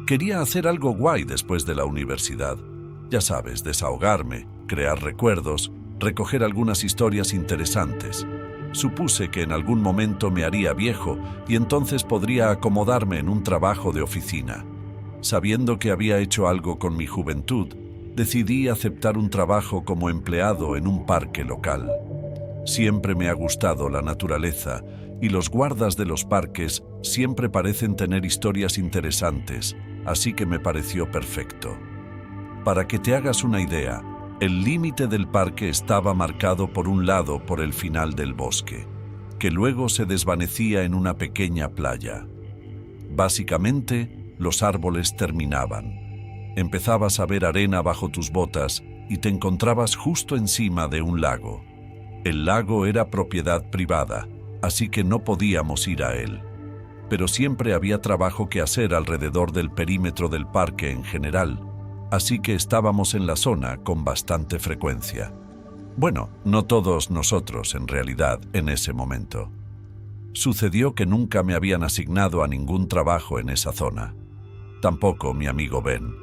Quería hacer algo guay después de la universidad. Ya sabes, desahogarme, crear recuerdos, recoger algunas historias interesantes. Supuse que en algún momento me haría viejo y entonces podría acomodarme en un trabajo de oficina. Sabiendo que había hecho algo con mi juventud, decidí aceptar un trabajo como empleado en un parque local. Siempre me ha gustado la naturaleza y los guardas de los parques siempre parecen tener historias interesantes, así que me pareció perfecto. Para que te hagas una idea, el límite del parque estaba marcado por un lado por el final del bosque, que luego se desvanecía en una pequeña playa. Básicamente, los árboles terminaban. Empezabas a ver arena bajo tus botas y te encontrabas justo encima de un lago. El lago era propiedad privada, así que no podíamos ir a él. Pero siempre había trabajo que hacer alrededor del perímetro del parque en general, así que estábamos en la zona con bastante frecuencia. Bueno, no todos nosotros en realidad en ese momento. Sucedió que nunca me habían asignado a ningún trabajo en esa zona. Tampoco mi amigo Ben.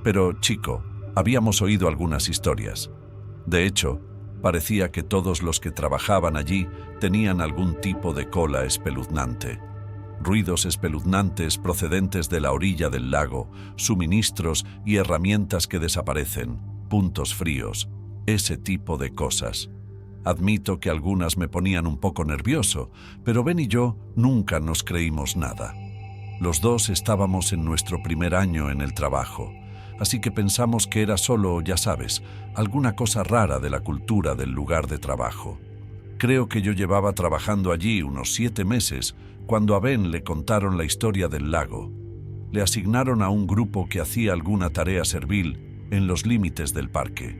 Pero, chico, habíamos oído algunas historias. De hecho, parecía que todos los que trabajaban allí tenían algún tipo de cola espeluznante. Ruidos espeluznantes procedentes de la orilla del lago, suministros y herramientas que desaparecen, puntos fríos, ese tipo de cosas. Admito que algunas me ponían un poco nervioso, pero Ben y yo nunca nos creímos nada. Los dos estábamos en nuestro primer año en el trabajo, así que pensamos que era solo, ya sabes, alguna cosa rara de la cultura del lugar de trabajo. Creo que yo llevaba trabajando allí unos 7 meses cuando a Ben le contaron la historia del lago. Le asignaron a un grupo que hacía alguna tarea servil en los límites del parque.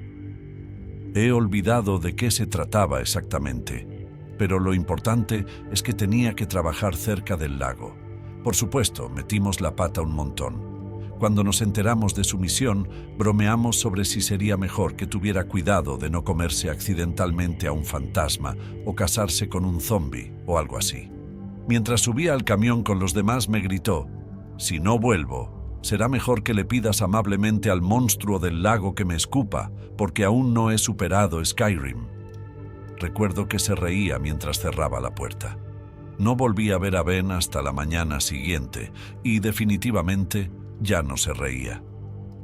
He olvidado de qué se trataba exactamente, pero lo importante es que tenía que trabajar cerca del lago. Por supuesto, metimos la pata un montón. Cuando nos enteramos de su misión, bromeamos sobre si sería mejor que tuviera cuidado de no comerse accidentalmente a un fantasma o casarse con un zombi o algo así. Mientras subía al camión con los demás me gritó: «Si no vuelvo, será mejor que le pidas amablemente al monstruo del lago que me escupa, porque aún no he superado Skyrim». Recuerdo que se reía mientras cerraba la puerta. No volví a ver a Ben hasta la mañana siguiente y definitivamente ya no se reía.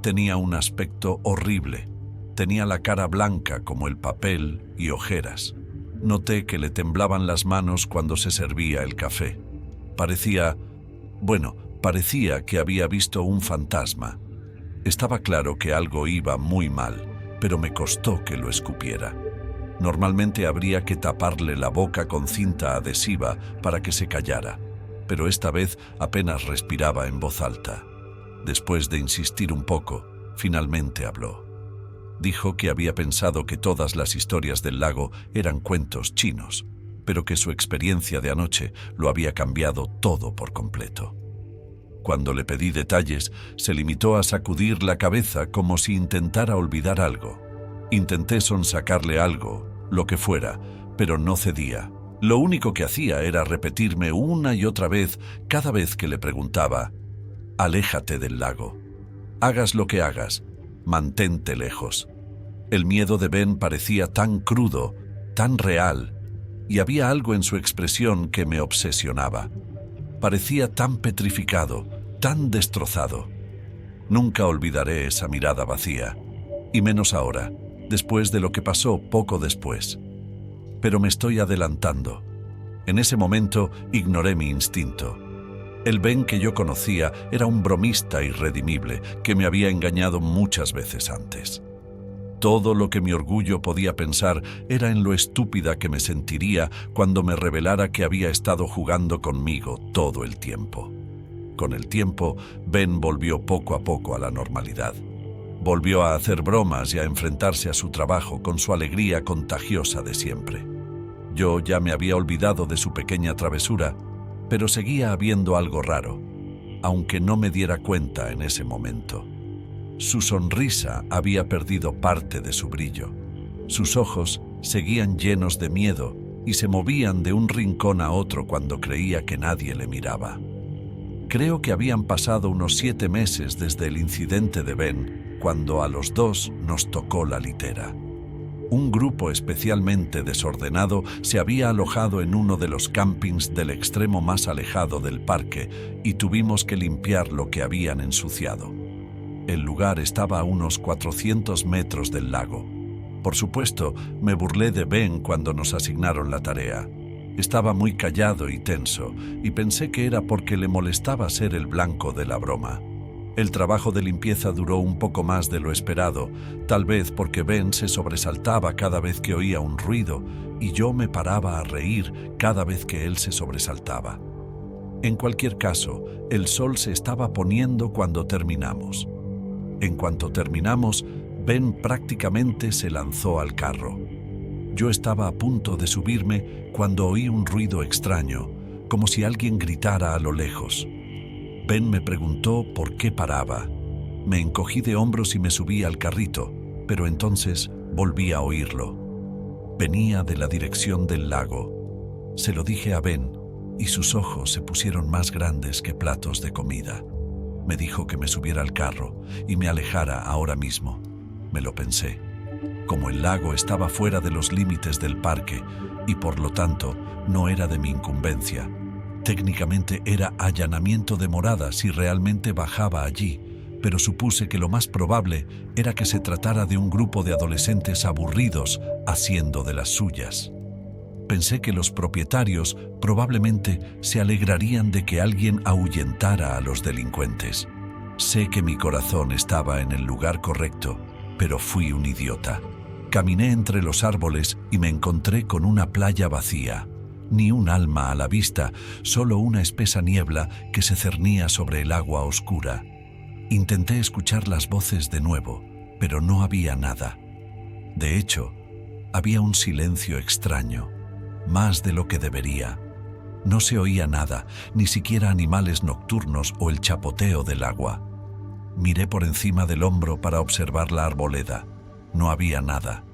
Tenía un aspecto horrible. Tenía la cara blanca como el papel y ojeras. Noté que le temblaban las manos cuando se servía el café. Parecía que había visto un fantasma. Estaba claro que algo iba muy mal, pero me costó que lo escupiera. Normalmente habría que taparle la boca con cinta adhesiva para que se callara, pero esta vez apenas respiraba en voz alta. Después de insistir un poco, finalmente habló. Dijo que había pensado que todas las historias del lago eran cuentos chinos, pero que su experiencia de anoche lo había cambiado todo por completo. Cuando le pedí detalles, se limitó a sacudir la cabeza como si intentara olvidar algo. Intenté sonsacarle algo, lo que fuera, pero no cedía. Lo único que hacía era repetirme una y otra vez cada vez que le preguntaba: «Aléjate del lago. Hagas lo que hagas, mantente lejos». El miedo de Ben parecía tan crudo, tan real, y había algo en su expresión que me obsesionaba. Parecía tan petrificado, tan destrozado. Nunca olvidaré esa mirada vacía, y menos ahora, después de lo que pasó poco después. Pero me estoy adelantando. En ese momento ignoré mi instinto. El Ben que yo conocía era un bromista irredimible que me había engañado muchas veces antes. Todo lo que mi orgullo podía pensar era en lo estúpida que me sentiría cuando me revelara que había estado jugando conmigo todo el tiempo. Con el tiempo, Ben volvió poco a poco a la normalidad. Volvió a hacer bromas y a enfrentarse a su trabajo con su alegría contagiosa de siempre. Yo ya me había olvidado de su pequeña travesura, pero seguía habiendo algo raro, aunque no me diera cuenta en ese momento. Su sonrisa había perdido parte de su brillo. Sus ojos seguían llenos de miedo y se movían de un rincón a otro cuando creía que nadie le miraba. Creo que habían pasado unos 7 meses desde el incidente de Ben, cuando a los dos nos tocó la litera. Un grupo especialmente desordenado se había alojado en uno de los campings del extremo más alejado del parque y tuvimos que limpiar lo que habían ensuciado. El lugar estaba a unos 400 metros del lago. Por supuesto, me burlé de Ben cuando nos asignaron la tarea. Estaba muy callado y tenso, y pensé que era porque le molestaba ser el blanco de la broma. El trabajo de limpieza duró un poco más de lo esperado, tal vez porque Ben se sobresaltaba cada vez que oía un ruido, y yo me paraba a reír cada vez que él se sobresaltaba. En cualquier caso, el sol se estaba poniendo cuando terminamos. En cuanto terminamos, Ben prácticamente se lanzó al carro. Yo estaba a punto de subirme cuando oí un ruido extraño, como si alguien gritara a lo lejos. Ben me preguntó por qué paraba. Me encogí de hombros y me subí al carrito, pero entonces volví a oírlo. Venía de la dirección del lago. Se lo dije a Ben, y sus ojos se pusieron más grandes que platos de comida. Me dijo que me subiera al carro y me alejara ahora mismo. Me lo pensé. Como el lago estaba fuera de los límites del parque y por lo tanto no era de mi incumbencia, técnicamente era allanamiento de morada si realmente bajaba allí, pero supuse que lo más probable era que se tratara de un grupo de adolescentes aburridos haciendo de las suyas. Pensé que los propietarios probablemente se alegrarían de que alguien ahuyentara a los delincuentes. Sé que mi corazón estaba en el lugar correcto, pero fui un idiota. Caminé entre los árboles y me encontré con una playa vacía. Ni un alma a la vista, solo una espesa niebla que se cernía sobre el agua oscura. Intenté escuchar las voces de nuevo, pero no había nada. De hecho, había un silencio extraño, más de lo que debería. No se oía nada, ni siquiera animales nocturnos o el chapoteo del agua. Miré por encima del hombro para observar la arboleda. No había nada.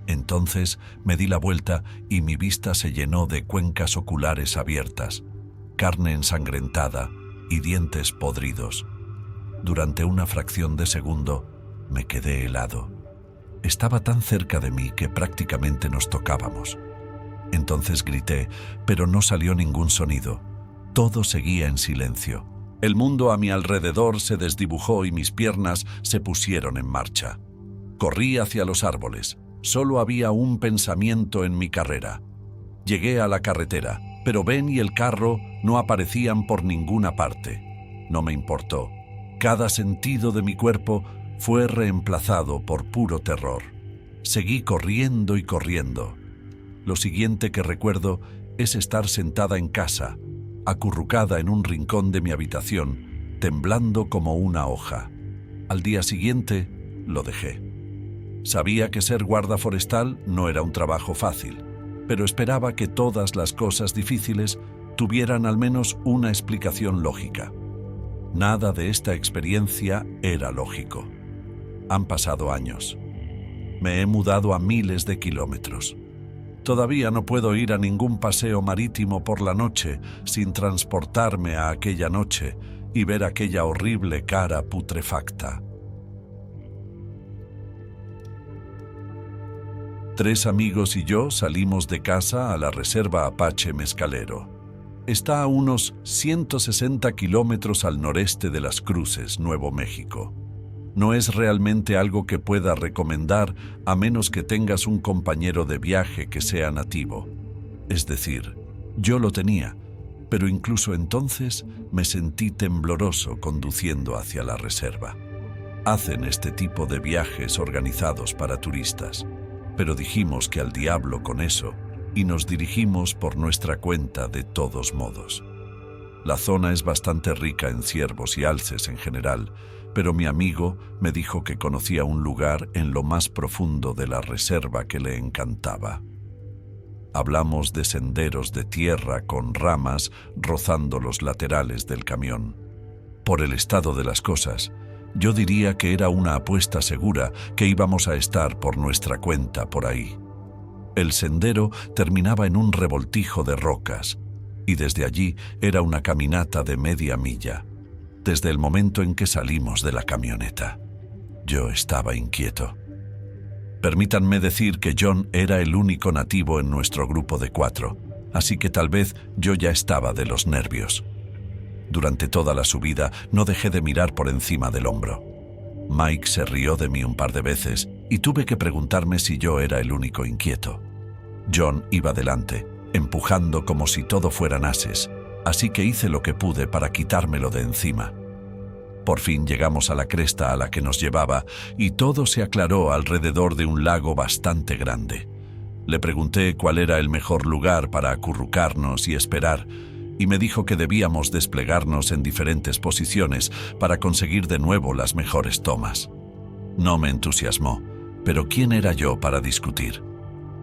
Entonces me di la vuelta y mi vista se llenó de cuencas oculares abiertas, carne ensangrentada y dientes podridos. Durante una fracción de segundo me quedé helado. Estaba tan cerca de mí que prácticamente nos tocábamos. Entonces grité, pero no salió ningún sonido. Todo seguía en silencio. El mundo a mi alrededor se desdibujó y mis piernas se pusieron en marcha. Corrí hacia los árboles. Solo había un pensamiento en mi carrera. Llegué a la carretera, pero Ben y el carro no aparecían por ninguna parte. No me importó. Cada sentido de mi cuerpo fue reemplazado por puro terror. Seguí corriendo y corriendo. Lo siguiente que recuerdo es estar sentada en casa, acurrucada en un rincón de mi habitación, temblando como una hoja. Al día siguiente, lo dejé. Sabía que ser guarda forestal no era un trabajo fácil, pero esperaba que todas las cosas difíciles tuvieran al menos una explicación lógica. Nada de esta experiencia era lógico. Han pasado años. Me he mudado a miles de kilómetros. Todavía no puedo ir a ningún paseo marítimo por la noche sin transportarme a aquella noche y ver aquella horrible cara putrefacta. 3 amigos y yo salimos de casa a la reserva Apache Mescalero. Está a unos 160 kilómetros al noreste de Las Cruces, Nuevo México. No es realmente algo que pueda recomendar a menos que tengas un compañero de viaje que sea nativo. Es decir, yo lo tenía, pero incluso entonces me sentí tembloroso conduciendo hacia la reserva. Hacen este tipo de viajes organizados para turistas, pero dijimos que al diablo con eso y nos dirigimos por nuestra cuenta de todos modos. La zona es bastante rica en ciervos y alces en general, pero mi amigo me dijo que conocía un lugar en lo más profundo de la reserva que le encantaba. Hablamos de senderos de tierra con ramas rozando los laterales del camión. Por el estado de las cosas, yo diría que era una apuesta segura que íbamos a estar por nuestra cuenta por ahí. El sendero terminaba en un revoltijo de rocas. y desde allí era una caminata de media milla. Desde el momento en que salimos de la camioneta, yo estaba inquieto. Permítanme decir que John era el único nativo en nuestro grupo de 4, así que tal vez yo ya estaba de los nervios. Durante toda la subida no dejé de mirar por encima del hombro. Mike se rió de mí un par de veces y tuve que preguntarme si yo era el único inquieto. John iba delante, empujando como si todo fueran ases, así que hice lo que pude para quitármelo de encima. Por fin llegamos a la cresta a la que nos llevaba y todo se aclaró alrededor de un lago bastante grande. Le pregunté cuál era el mejor lugar para acurrucarnos y esperar, y me dijo que debíamos desplegarnos en diferentes posiciones para conseguir de nuevo las mejores tomas. No me entusiasmó, pero ¿quién era yo para discutir?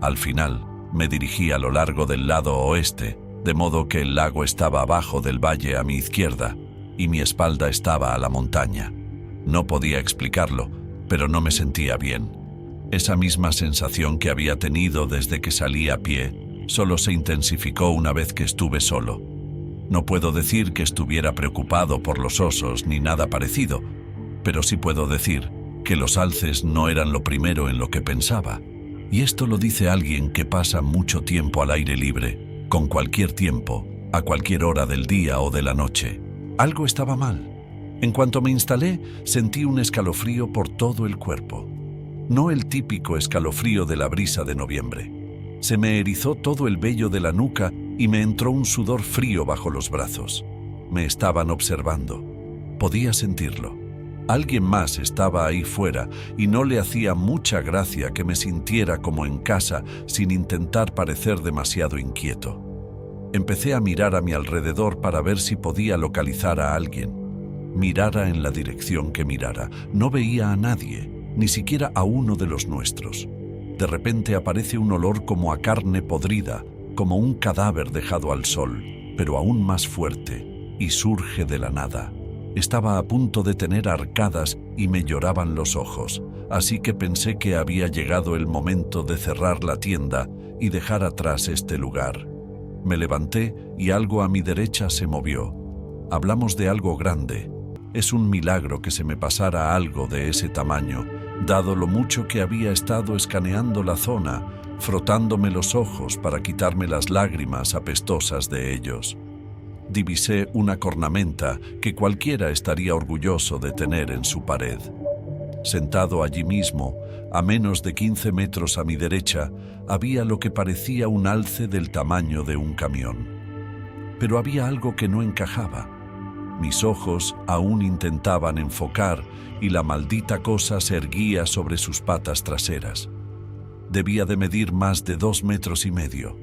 Al final, me dirigí a lo largo del lado oeste, de modo que el lago estaba abajo del valle a mi izquierda y mi espalda estaba a la montaña. No podía explicarlo, pero no me sentía bien. Esa misma sensación que había tenido desde que salí a pie solo se intensificó una vez que estuve solo. No puedo decir que estuviera preocupado por los osos ni nada parecido, pero sí puedo decir que los alces no eran lo primero en lo que pensaba. Y esto lo dice alguien que pasa mucho tiempo al aire libre, con cualquier tiempo, a cualquier hora del día o de la noche. Algo estaba mal. En cuanto me instalé, sentí un escalofrío por todo el cuerpo. No el típico escalofrío de la brisa de noviembre. Se me erizó todo el vello de la nuca y me entró un sudor frío bajo los brazos. Me estaban observando. Podía sentirlo. Alguien más estaba ahí fuera y no le hacía mucha gracia que me sintiera como en casa sin intentar parecer demasiado inquieto. Empecé a mirar a mi alrededor para ver si podía localizar a alguien. Mirara en la dirección que mirara, no veía a nadie, ni siquiera a uno de los nuestros. De repente aparece un olor como a carne podrida, como un cadáver dejado al sol, pero aún más fuerte, y surge de la nada. Estaba a punto de tener arcadas y me lloraban los ojos, así que pensé que había llegado el momento de cerrar la tienda y dejar atrás este lugar. Me levanté y algo a mi derecha se movió. Hablamos de algo grande. Es un milagro que se me pasara algo de ese tamaño, dado lo mucho que había estado escaneando la zona, frotándome los ojos para quitarme las lágrimas apestosas de ellos. Divisé una cornamenta que cualquiera estaría orgulloso de tener en su pared. Sentado allí mismo, a menos de 15 metros a mi derecha, había lo que parecía un alce del tamaño de un camión. Pero había algo que no encajaba. Mis ojos aún intentaban enfocar y la maldita cosa se erguía sobre sus patas traseras. Debía de medir más de 2,5 metros.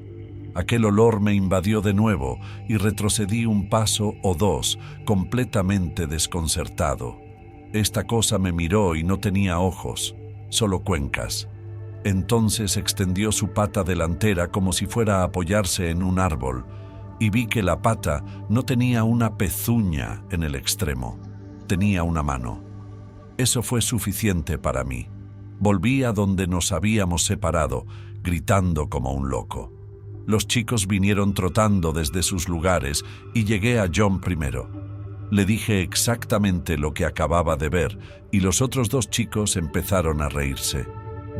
Aquel olor me invadió de nuevo y retrocedí un paso o dos, completamente desconcertado. Esta cosa me miró y no tenía ojos, solo cuencas. Entonces extendió su pata delantera como si fuera a apoyarse en un árbol, y vi que la pata no tenía una pezuña en el extremo, tenía una mano. Eso fue suficiente para mí. Volví a donde nos habíamos separado, gritando como un loco. Los chicos vinieron trotando desde sus lugares y llegué a John primero. Le dije exactamente lo que acababa de ver y los otros 2 chicos empezaron a reírse.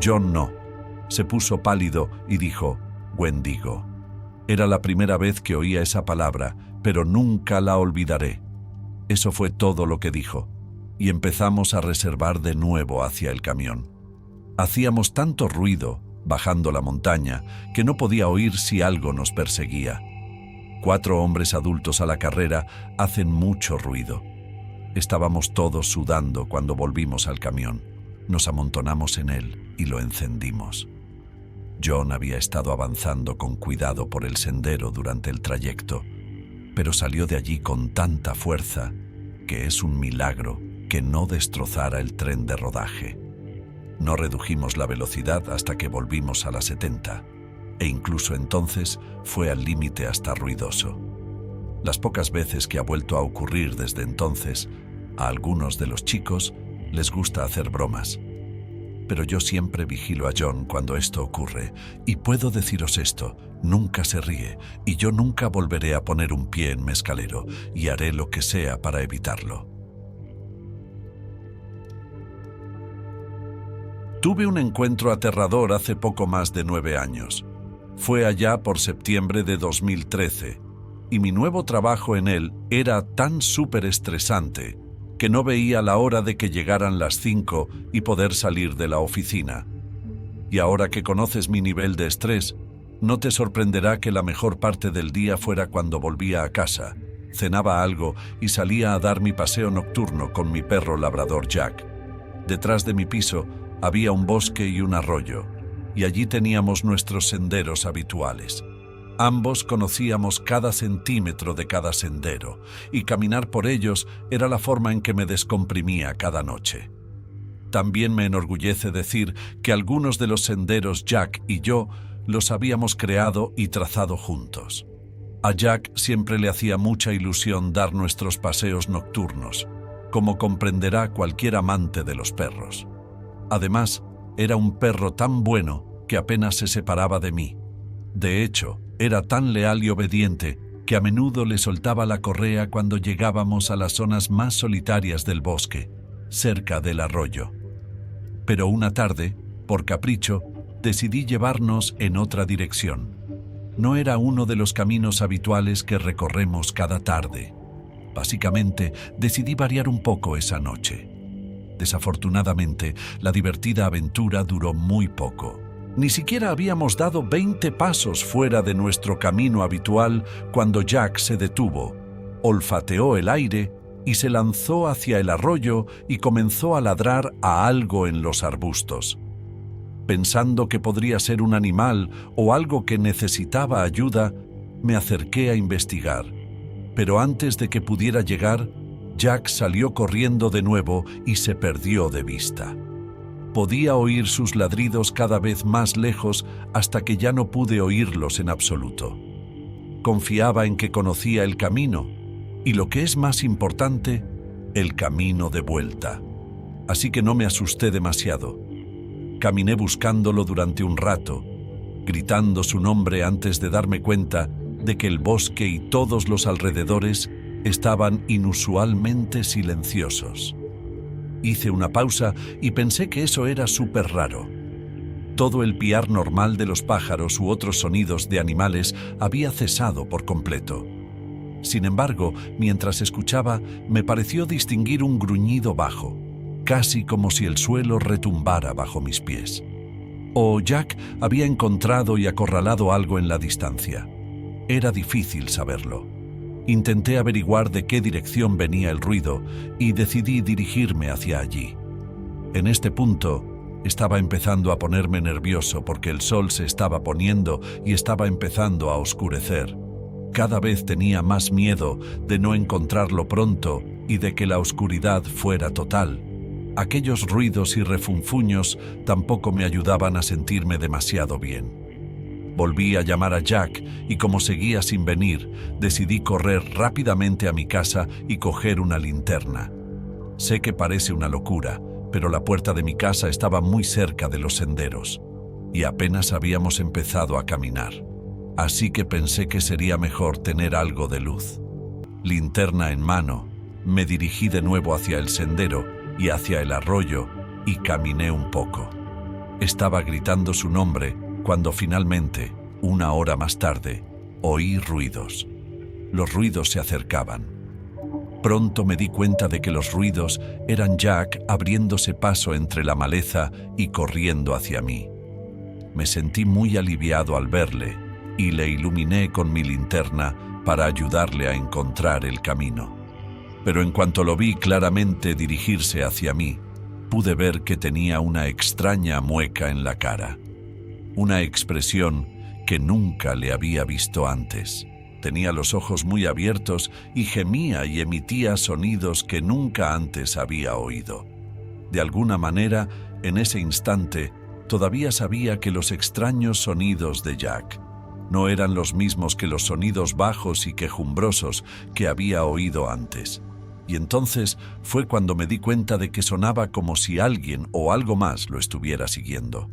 John no. Se puso pálido y dijo, Wendigo. Era la primera vez que oía esa palabra, pero nunca la olvidaré. Eso fue todo lo que dijo, y empezamos a reservar de nuevo hacia el camión. Hacíamos tanto ruido, bajando la montaña, que no podía oír si algo nos perseguía. 4 hombres adultos a la carrera hacen mucho ruido. Estábamos todos sudando cuando volvimos al camión. Nos amontonamos en él y lo encendimos. John había estado avanzando con cuidado por el sendero durante el trayecto, pero salió de allí con tanta fuerza que es un milagro que no destrozara el tren de rodaje. No redujimos la velocidad hasta que volvimos a las 70, e incluso entonces fue al límite hasta ruidoso. Las pocas veces que ha vuelto a ocurrir desde entonces, a algunos de los chicos les gusta hacer bromas. Pero yo siempre vigilo a John cuando esto ocurre, y puedo deciros esto, nunca se ríe, y yo nunca volveré a poner un pie en Mescalero, y haré lo que sea para evitarlo. Tuve un encuentro aterrador hace poco más de 9 años. Fue allá por septiembre de 2013, y mi nuevo trabajo en él era tan súper estresante que no veía la hora de que llegaran las 5 y poder salir de la oficina. Y ahora que conoces mi nivel de estrés, no te sorprenderá que la mejor parte del día fuera cuando volvía a casa, cenaba algo y salía a dar mi paseo nocturno con mi perro labrador Jack. Detrás de mi piso había un bosque y un arroyo, y allí teníamos nuestros senderos habituales. Ambos conocíamos cada centímetro de cada sendero, y caminar por ellos era la forma en que me descomprimía cada noche. También me enorgullece decir que algunos de los senderos Jack y yo los habíamos creado y trazado juntos. A Jack siempre le hacía mucha ilusión dar nuestros paseos nocturnos, como comprenderá cualquier amante de los perros. Además, era un perro tan bueno que apenas se separaba de mí. De hecho, era tan leal y obediente que a menudo le soltaba la correa cuando llegábamos a las zonas más solitarias del bosque, cerca del arroyo. Pero una tarde, por capricho, decidí llevarnos en otra dirección. No era uno de los caminos habituales que recorremos cada tarde. Básicamente, decidí variar un poco esa noche. Desafortunadamente, la divertida aventura duró muy poco. Ni siquiera habíamos dado 20 pasos fuera de nuestro camino habitual cuando Jack se detuvo, olfateó el aire y se lanzó hacia el arroyo y comenzó a ladrar a algo en los arbustos. Pensando que podría ser un animal o algo que necesitaba ayuda, me acerqué a investigar. Pero antes de que pudiera llegar, Jack salió corriendo de nuevo y se perdió de vista. Podía oír sus ladridos cada vez más lejos hasta que ya no pude oírlos en absoluto. Confiaba en que conocía el camino y, lo que es más importante, el camino de vuelta. Así que no me asusté demasiado. Caminé buscándolo durante un rato, gritando su nombre antes de darme cuenta de que el bosque y todos los alrededores estaban inusualmente silenciosos. Hice una pausa y pensé que eso era súper raro. Todo el piar normal de los pájaros u otros sonidos de animales había cesado por completo. Sin embargo, mientras escuchaba, me pareció distinguir un gruñido bajo, casi como si el suelo retumbara bajo mis pies. O Jack había encontrado y acorralado algo en la distancia. Era difícil saberlo. Intenté averiguar de qué dirección venía el ruido y decidí dirigirme hacia allí. En este punto, estaba empezando a ponerme nervioso porque el sol se estaba poniendo y estaba empezando a oscurecer. Cada vez tenía más miedo de no encontrarlo pronto y de que la oscuridad fuera total. Aquellos ruidos y refunfuños tampoco me ayudaban a sentirme demasiado bien. Volví a llamar a Jack y, como seguía sin venir, decidí correr rápidamente a mi casa y coger una linterna. Sé que parece una locura, pero la puerta de mi casa estaba muy cerca de los senderos y apenas habíamos empezado a caminar. Así que pensé que sería mejor tener algo de luz. Linterna en mano, me dirigí de nuevo hacia el sendero y hacia el arroyo y caminé un poco. Estaba gritando su nombre cuando finalmente, una hora más tarde, oí ruidos. Los ruidos se acercaban. Pronto me di cuenta de que los ruidos eran Jack abriéndose paso entre la maleza y corriendo hacia mí. Me sentí muy aliviado al verle y le iluminé con mi linterna para ayudarle a encontrar el camino. Pero en cuanto lo vi claramente dirigirse hacia mí, pude ver que tenía una extraña mueca en la cara. Una expresión que nunca le había visto antes. Tenía los ojos muy abiertos y gemía y emitía sonidos que nunca antes había oído. De alguna manera, en ese instante, todavía sabía que los extraños sonidos de Jack no eran los mismos que los sonidos bajos y quejumbrosos que había oído antes. Y entonces fue cuando me di cuenta de que sonaba como si alguien o algo más lo estuviera siguiendo.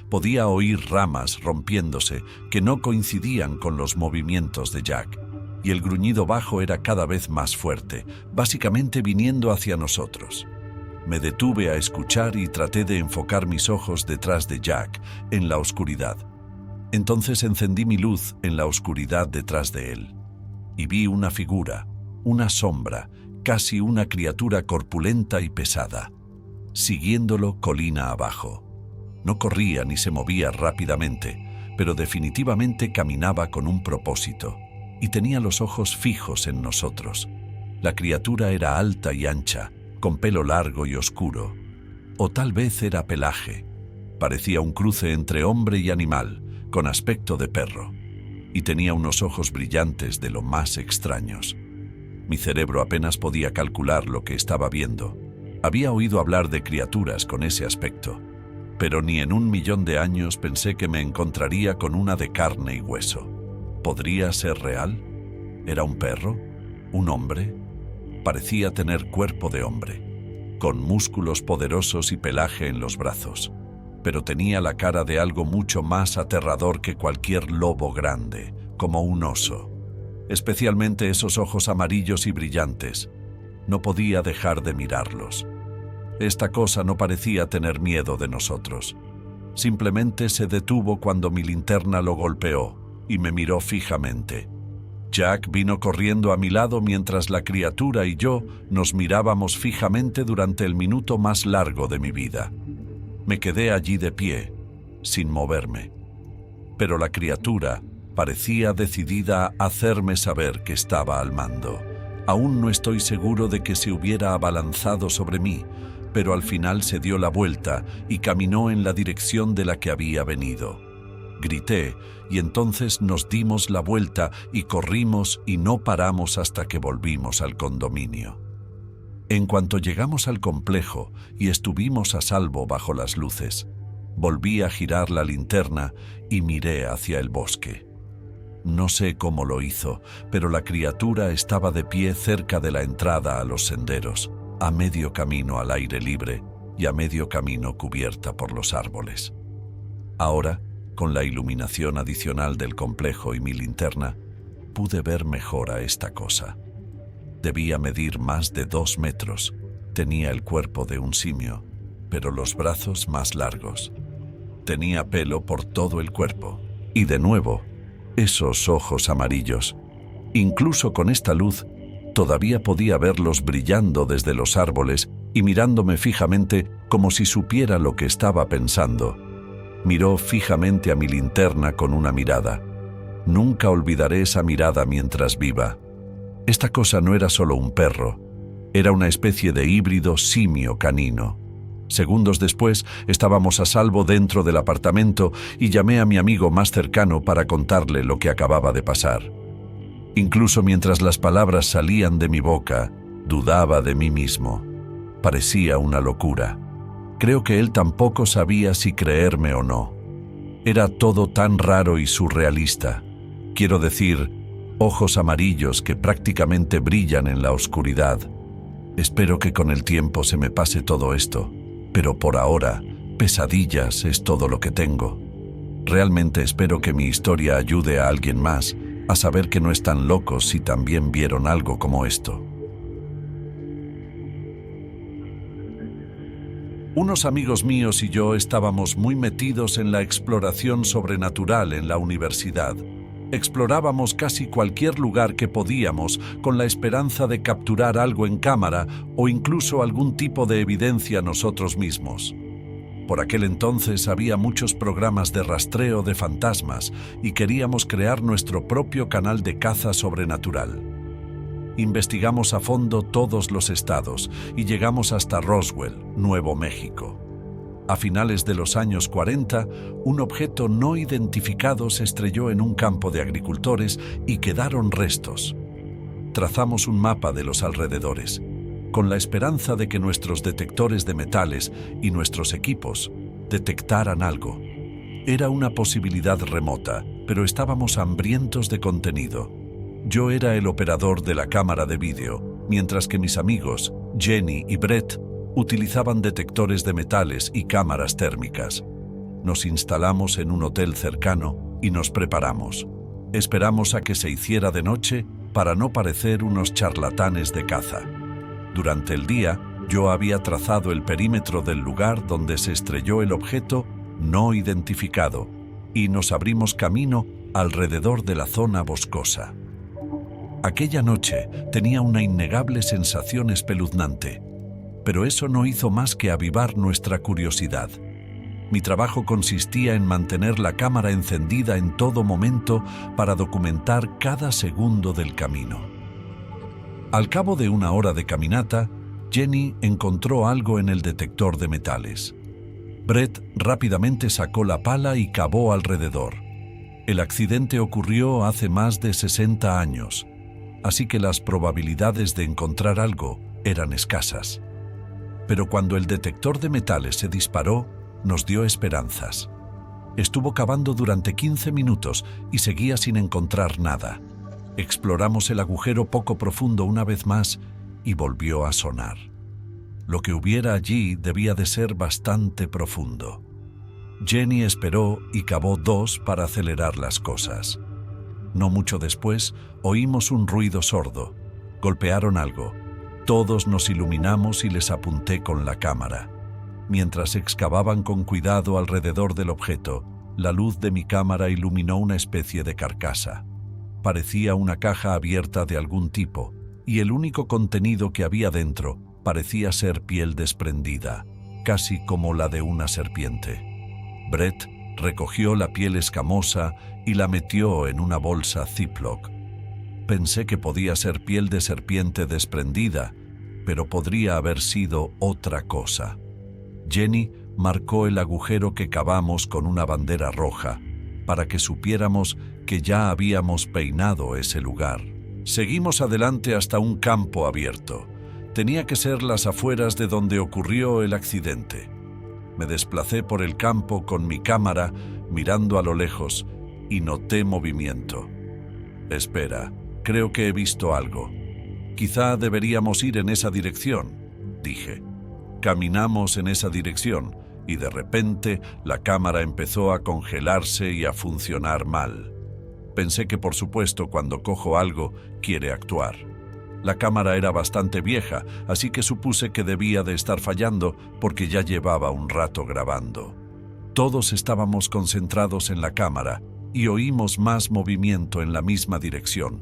Podía oír ramas rompiéndose que no coincidían con los movimientos de Jack, y el gruñido bajo era cada vez más fuerte, básicamente viniendo hacia nosotros. Me detuve a escuchar y traté de enfocar mis ojos detrás de Jack, en la oscuridad. Entonces encendí mi luz en la oscuridad detrás de él, y vi una figura, una sombra, casi una criatura corpulenta y pesada, siguiéndolo colina abajo. No corría ni se movía rápidamente, pero definitivamente caminaba con un propósito, y tenía los ojos fijos en nosotros. La criatura era alta y ancha, con pelo largo y oscuro, o tal vez era pelaje. Parecía un cruce entre hombre y animal, con aspecto de perro, y tenía unos ojos brillantes de lo más extraños. Mi cerebro apenas podía calcular lo que estaba viendo. Había oído hablar de criaturas con ese aspecto, pero ni en 1.000.000 de años pensé que me encontraría con una de carne y hueso. ¿Podría ser real? ¿Era un perro? ¿Un hombre? Parecía tener cuerpo de hombre, con músculos poderosos y pelaje en los brazos, pero tenía la cara de algo mucho más aterrador que cualquier lobo grande, como un oso. Especialmente esos ojos amarillos y brillantes. No podía dejar de mirarlos. Esta cosa no parecía tener miedo de nosotros. Simplemente se detuvo cuando mi linterna lo golpeó y me miró fijamente. Jack vino corriendo a mi lado mientras la criatura y yo nos mirábamos fijamente durante el minuto más largo de mi vida. Me quedé allí de pie, sin moverme. Pero la criatura parecía decidida a hacerme saber que estaba al mando. Aún no estoy seguro de que se hubiera abalanzado sobre mí, pero al final se dio la vuelta y caminó en la dirección de la que había venido. Grité, y entonces nos dimos la vuelta y corrimos y no paramos hasta que volvimos al condominio. En cuanto llegamos al complejo y estuvimos a salvo bajo las luces, volví a girar la linterna y miré hacia el bosque. No sé cómo lo hizo, pero la criatura estaba de pie cerca de la entrada a los senderos, a medio camino al aire libre y a medio camino cubierta por los árboles. Ahora, con la iluminación adicional del complejo y mi linterna, pude ver mejor a esta cosa. Debía medir más de 2 metros, tenía el cuerpo de un simio, pero los brazos más largos. Tenía pelo por todo el cuerpo, y de nuevo, esos ojos amarillos. Incluso con esta luz, todavía podía verlos brillando desde los árboles y mirándome fijamente como si supiera lo que estaba pensando. Miró fijamente a mi linterna con una mirada. Nunca olvidaré esa mirada mientras viva. Esta cosa no era solo un perro, era una especie de híbrido simio-canino. Segundos después, estábamos a salvo dentro del apartamento y llamé a mi amigo más cercano para contarle lo que acababa de pasar. Incluso mientras las palabras salían de mi boca, dudaba de mí mismo. Parecía una locura. Creo que él tampoco sabía si creerme o no. Era todo tan raro y surrealista. Quiero decir, ojos amarillos que prácticamente brillan en la oscuridad. Espero que con el tiempo se me pase todo esto, pero por ahora, pesadillas es todo lo que tengo. Realmente espero que mi historia ayude a alguien más a saber que no están locos si también vieron algo como esto. Unos amigos míos y yo estábamos muy metidos en la exploración sobrenatural en la universidad. Explorábamos casi cualquier lugar que podíamos con la esperanza de capturar algo en cámara o incluso algún tipo de evidencia nosotros mismos. Por aquel entonces había muchos programas de rastreo de fantasmas y queríamos crear nuestro propio canal de caza sobrenatural. Investigamos a fondo todos los estados y llegamos hasta Roswell, Nuevo México. A finales de los años 40, un objeto no identificado se estrelló en un campo de agricultores y quedaron restos. Trazamos un mapa de los alrededores, con la esperanza de que nuestros detectores de metales y nuestros equipos detectaran algo. Era una posibilidad remota, pero estábamos hambrientos de contenido. Yo era el operador de la cámara de vídeo, mientras que mis amigos, Jenny y Brett, utilizaban detectores de metales y cámaras térmicas. Nos instalamos en un hotel cercano y nos preparamos. Esperamos a que se hiciera de noche para no parecer unos charlatanes de caza. Durante el día, yo había trazado el perímetro del lugar donde se estrelló el objeto no identificado y nos abrimos camino alrededor de la zona boscosa. Aquella noche tenía una innegable sensación espeluznante, pero eso no hizo más que avivar nuestra curiosidad. Mi trabajo consistía en mantener la cámara encendida en todo momento para documentar cada segundo del camino. Al cabo de una hora de caminata, Jenny encontró algo en el detector de metales. Brett rápidamente sacó la pala y cavó alrededor. El accidente ocurrió hace más de 60 años, así que las probabilidades de encontrar algo eran escasas. Pero cuando el detector de metales se disparó, nos dio esperanzas. Estuvo cavando durante 15 minutos y seguía sin encontrar nada. Exploramos el agujero poco profundo una vez más y volvió a sonar. Lo que hubiera allí debía de ser bastante profundo. Jenny esperó y cavó 2 para acelerar las cosas. No mucho después, oímos un ruido sordo. Golpearon algo. Todos nos iluminamos y les apunté con la cámara. Mientras excavaban con cuidado alrededor del objeto, la luz de mi cámara iluminó una especie de carcasa. Parecía una caja abierta de algún tipo, y el único contenido que había dentro parecía ser piel desprendida, casi como la de una serpiente. Brett recogió la piel escamosa y la metió en una bolsa Ziploc. Pensé que podía ser piel de serpiente desprendida, pero podría haber sido otra cosa. Jenny marcó el agujero que cavamos con una bandera roja, para que supiéramos que ya habíamos peinado ese lugar. Seguimos adelante hasta un campo abierto. Tenía que ser las afueras de donde ocurrió el accidente. Me desplacé por el campo con mi cámara, mirando a lo lejos, y noté movimiento. Espera, creo que he visto algo. Quizá deberíamos ir en esa dirección, dije. Caminamos en esa dirección, y de repente la cámara empezó a congelarse y a funcionar mal. Pensé que por supuesto cuando cojo algo, quiere actuar. La cámara era bastante vieja, así que supuse que debía de estar fallando porque ya llevaba un rato grabando. Todos estábamos concentrados en la cámara y oímos más movimiento en la misma dirección.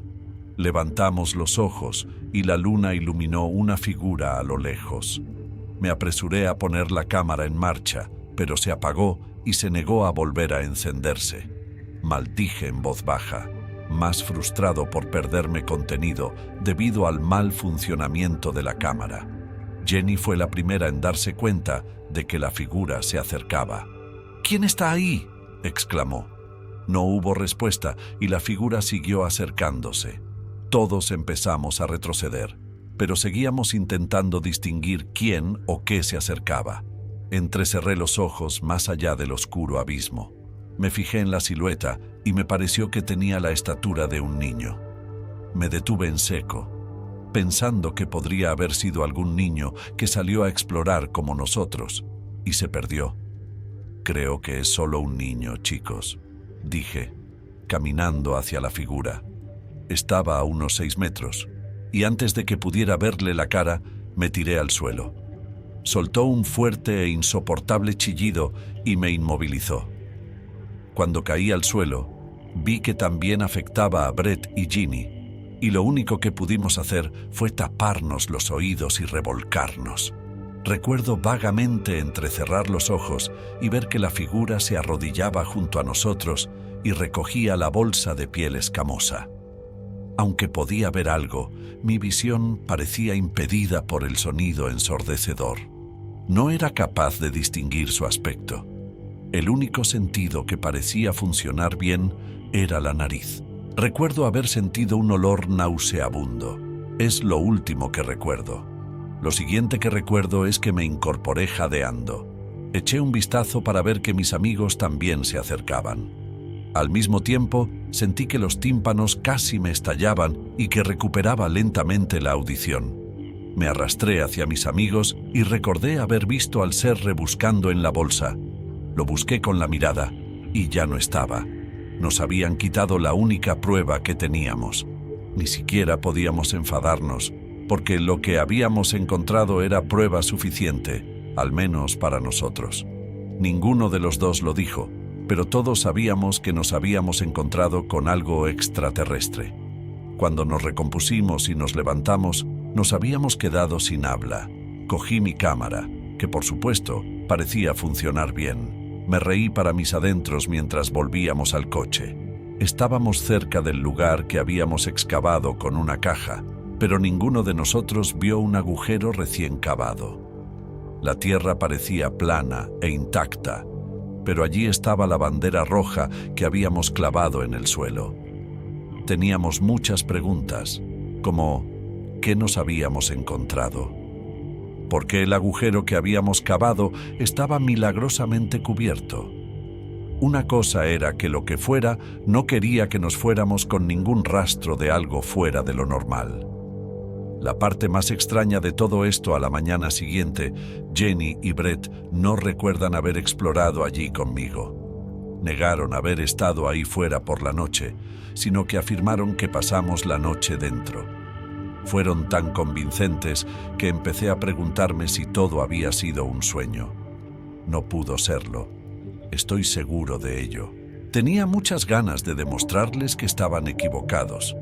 Levantamos los ojos y la luna iluminó una figura a lo lejos. Me apresuré a poner la cámara en marcha, pero se apagó y se negó a volver a encenderse. Maldije en voz baja, más frustrado por perderme contenido debido al mal funcionamiento de la cámara. Jenny fue la primera en darse cuenta de que la figura se acercaba. «¿Quién está ahí?», exclamó. No hubo respuesta y la figura siguió acercándose. Todos empezamos a retroceder, pero seguíamos intentando distinguir quién o qué se acercaba. Entrecerré los ojos más allá del oscuro abismo. Me fijé en la silueta y me pareció que tenía la estatura de un niño. Me detuve en seco, pensando que podría haber sido algún niño que salió a explorar como nosotros y se perdió. «Creo que es solo un niño, chicos», dije, caminando hacia la figura. Estaba a unos 6 metros, y antes de que pudiera verle la cara, me tiré al suelo. Soltó un fuerte e insoportable chillido y me inmovilizó. Cuando caí al suelo, vi que también afectaba a Brett y Ginny, y lo único que pudimos hacer fue taparnos los oídos y revolcarnos. Recuerdo vagamente entrecerrar los ojos y ver que la figura se arrodillaba junto a nosotros y recogía la bolsa de piel escamosa. Aunque podía ver algo, mi visión parecía impedida por el sonido ensordecedor. No era capaz de distinguir su aspecto. El único sentido que parecía funcionar bien era la nariz. Recuerdo haber sentido un olor nauseabundo. Es lo último que recuerdo. Lo siguiente que recuerdo es que me incorporé jadeando. Eché un vistazo para ver que mis amigos también se acercaban. Al mismo tiempo, sentí que los tímpanos casi me estallaban y que recuperaba lentamente la audición. Me arrastré hacia mis amigos y recordé haber visto al ser rebuscando en la bolsa. Lo busqué con la mirada y ya no estaba. Nos habían quitado la única prueba que teníamos. Ni siquiera podíamos enfadarnos, porque lo que habíamos encontrado era prueba suficiente, al menos para nosotros. Ninguno de los dos lo dijo, pero todos sabíamos que nos habíamos encontrado con algo extraterrestre. Cuando nos recompusimos y nos levantamos, nos habíamos quedado sin habla. Cogí mi cámara, que por supuesto parecía funcionar bien. Me reí para mis adentros mientras volvíamos al coche. Estábamos cerca del lugar que habíamos excavado con una caja, pero ninguno de nosotros vio un agujero recién cavado. La tierra parecía plana e intacta, pero allí estaba la bandera roja que habíamos clavado en el suelo. Teníamos muchas preguntas, como ¿qué nos habíamos encontrado? ¿Por qué el agujero que habíamos cavado estaba milagrosamente cubierto? Una cosa era que lo que fuera no quería que nos fuéramos con ningún rastro de algo fuera de lo normal. La parte más extraña de todo esto, a la mañana siguiente, Jenny y Brett no recuerdan haber explorado allí conmigo. Negaron haber estado ahí fuera por la noche, sino que afirmaron que pasamos la noche dentro. Fueron tan convincentes que empecé a preguntarme si todo había sido un sueño. No pudo serlo. Estoy seguro de ello. Tenía muchas ganas de demostrarles que estaban equivocados.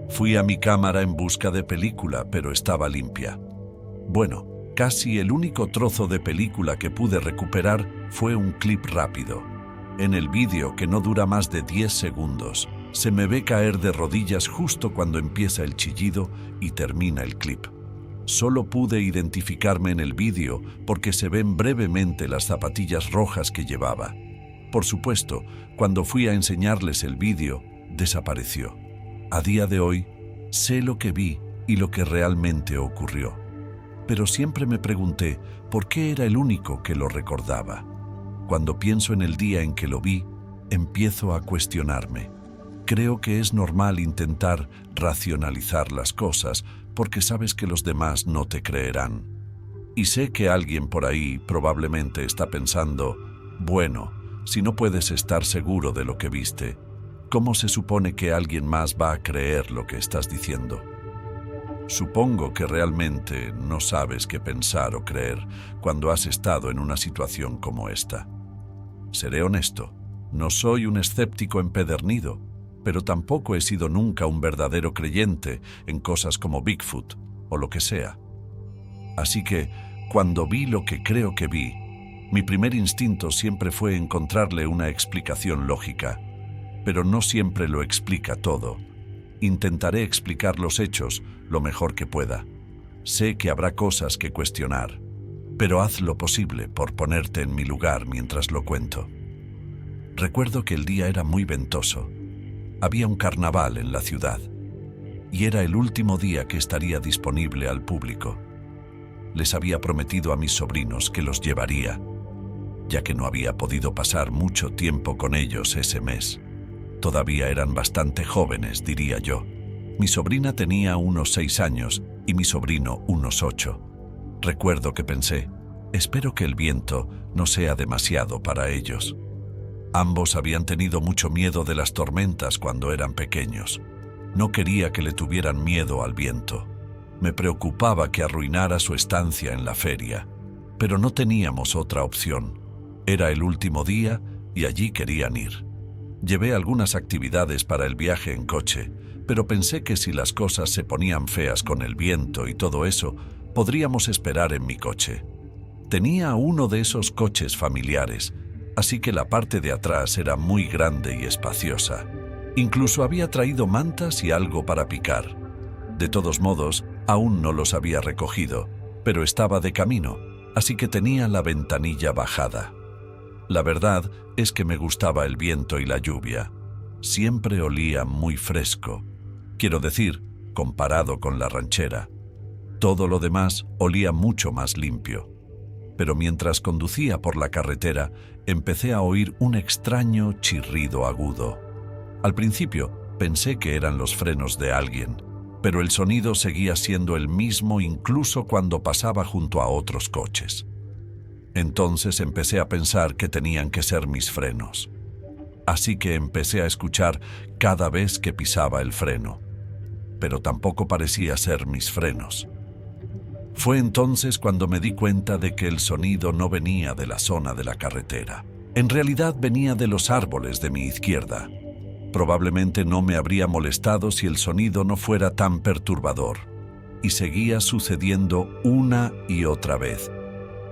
Fui a mi cámara en busca de película, pero estaba limpia. Bueno, casi el único trozo de película que pude recuperar fue un clip rápido. En el vídeo, que no dura más de 10 segundos, se me ve caer de rodillas justo cuando empieza el chillido y termina el clip. Solo pude identificarme en el vídeo porque se ven brevemente las zapatillas rojas que llevaba. Por supuesto, cuando fui a enseñarles el vídeo, desapareció. A día de hoy, sé lo que vi y lo que realmente ocurrió. Pero siempre me pregunté por qué era el único que lo recordaba. Cuando pienso en el día en que lo vi, empiezo a cuestionarme. Creo que es normal intentar racionalizar las cosas porque sabes que los demás no te creerán. Y sé que alguien por ahí probablemente está pensando, bueno, si no puedes estar seguro de lo que viste, ¿cómo se supone que alguien más va a creer lo que estás diciendo? Supongo que realmente no sabes qué pensar o creer cuando has estado en una situación como esta. Seré honesto, no soy un escéptico empedernido, pero tampoco he sido nunca un verdadero creyente en cosas como Bigfoot o lo que sea. Así que, cuando vi lo que creo que vi, mi primer instinto siempre fue encontrarle una explicación lógica. Pero no siempre lo explica todo. Intentaré explicar los hechos lo mejor que pueda. Sé que habrá cosas que cuestionar, pero haz lo posible por ponerte en mi lugar mientras lo cuento. Recuerdo que el día era muy ventoso. Había un carnaval en la ciudad, y era el último día que estaría disponible al público. Les había prometido a mis sobrinos que los llevaría, ya que no había podido pasar mucho tiempo con ellos ese mes. Todavía eran bastante jóvenes, diría yo. Mi sobrina tenía unos 6 años y mi sobrino unos 8. Recuerdo que pensé, espero que el viento no sea demasiado para ellos. Ambos habían tenido mucho miedo de las tormentas cuando eran pequeños. No quería que le tuvieran miedo al viento. Me preocupaba que arruinara su estancia en la feria, pero no teníamos otra opción. Era el último día y allí querían ir. Llevé algunas actividades para el viaje en coche, pero pensé que si las cosas se ponían feas con el viento y todo eso, podríamos esperar en mi coche. Tenía uno de esos coches familiares, así que la parte de atrás era muy grande y espaciosa. Incluso había traído mantas y algo para picar. De todos modos, aún no los había recogido, pero estaba de camino, así que tenía la ventanilla bajada. La verdad es que me gustaba el viento y la lluvia. Siempre olía muy fresco. Quiero decir, comparado con la ranchera. Todo lo demás olía mucho más limpio. pero mientras conducía por la carretera, empecé a oír un extraño chirrido agudo. Al principio, pensé que eran los frenos de alguien, pero el sonido seguía siendo el mismo incluso cuando pasaba junto a otros coches. Entonces empecé a pensar que tenían que ser mis frenos. Así que empecé a escuchar cada vez que pisaba el freno, pero tampoco parecía ser mis frenos. Fue entonces cuando me di cuenta de que el sonido no venía de la zona de la carretera. En realidad venía de los árboles de mi izquierda. Probablemente no me habría molestado si el sonido no fuera tan perturbador, y seguía sucediendo una y otra vez.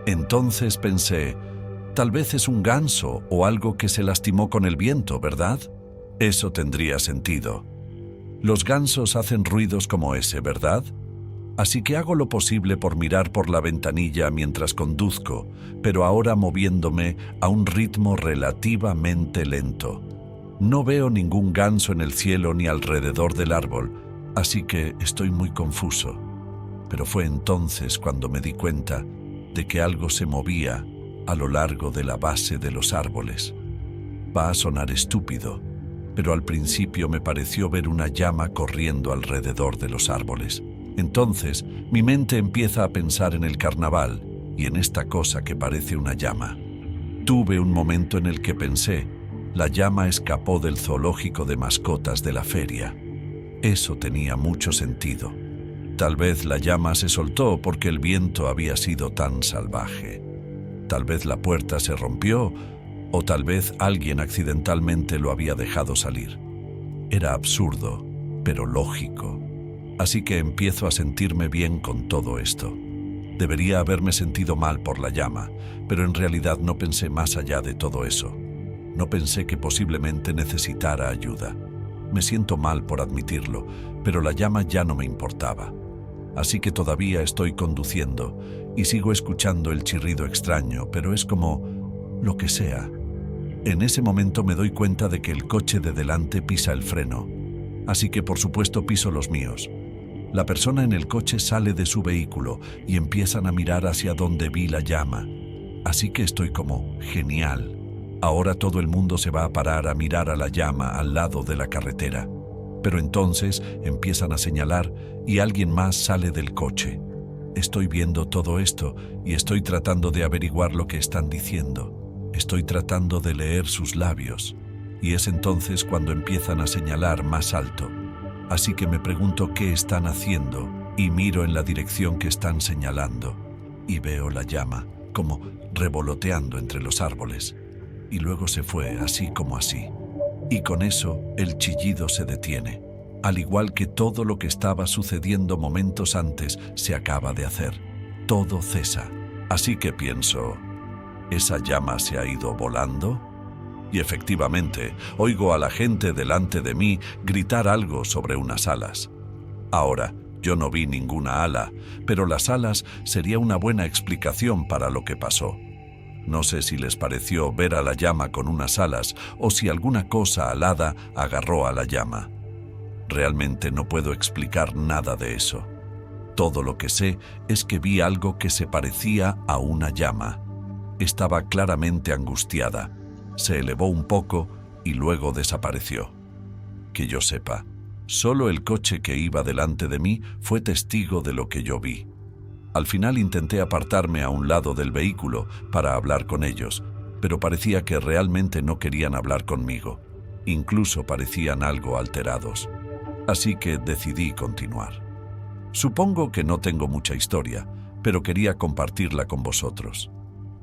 Entonces pensé, tal vez es un ganso o algo que se lastimó con el viento, ¿verdad? Eso tendría sentido. Los gansos hacen ruidos como ese, ¿verdad? Así que hago lo posible por mirar por la ventanilla mientras conduzco, pero ahora moviéndome a un ritmo relativamente lento. No veo ningún ganso en el cielo ni alrededor del árbol, así que estoy muy confuso. Pero fue entonces cuando me di cuenta de que algo se movía a lo largo de la base de los árboles. Va a sonar estúpido, pero al principio me pareció ver una llama corriendo alrededor de los árboles. Entonces, mi mente empieza a pensar en el carnaval y en esta cosa que parece una llama. Tuve un momento en el que pensé, la llama escapó del zoológico de mascotas de la feria. Eso tenía mucho sentido. Tal vez la llama se soltó porque el viento había sido tan salvaje. Tal vez la puerta se rompió, o tal vez alguien accidentalmente lo había dejado salir. Era absurdo, pero lógico. Así que empiezo a sentirme bien con todo esto. Debería haberme sentido mal por la llama, pero en realidad no pensé más allá de todo eso. No pensé que posiblemente necesitara ayuda. Me siento mal por admitirlo, pero la llama ya no me importaba. Así que todavía estoy conduciendo y sigo escuchando el chirrido extraño, pero es como lo que sea. En ese momento me doy cuenta de que el coche de delante pisa el freno, así que por supuesto piso los míos. La persona en el coche sale de su vehículo y empiezan a mirar hacia donde vi la llama. Así que estoy como, genial. Ahora todo el mundo se va a parar a mirar a la llama al lado de la carretera. Pero entonces empiezan a señalar y alguien más sale del coche. Estoy viendo todo esto y estoy tratando de averiguar lo que están diciendo. Estoy tratando de leer sus labios. Y es entonces cuando empiezan a señalar más alto. Así que me pregunto qué están haciendo y miro en la dirección que están señalando y veo la llama como revoloteando entre los árboles. Y luego se fue así como así. Y con eso el chillido se detiene, al igual que todo lo que estaba sucediendo momentos antes se acaba de hacer. Todo cesa. Así que pienso, ¿esa llama se ha ido volando? Y efectivamente, oigo a la gente delante de mí gritar algo sobre unas alas. Ahora, yo no vi ninguna ala, pero las alas sería una buena explicación para lo que pasó. No sé si les pareció ver a la llama con unas alas o si alguna cosa alada agarró a la llama. Realmente no puedo explicar nada de eso. Todo lo que sé es que vi algo que se parecía a una llama. Estaba claramente angustiada. Se elevó un poco y luego desapareció. Que yo sepa, solo el coche que iba delante de mí fue testigo de lo que yo vi. Al final intenté apartarme a un lado del vehículo para hablar con ellos, pero parecía que realmente no querían hablar conmigo. Incluso parecían algo alterados. Así que decidí continuar. Supongo que no tengo mucha historia, pero quería compartirla con vosotros.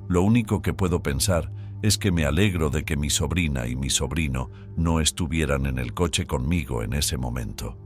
Lo único que puedo pensar es que me alegro de que mi sobrina y mi sobrino no estuvieran en el coche conmigo en ese momento.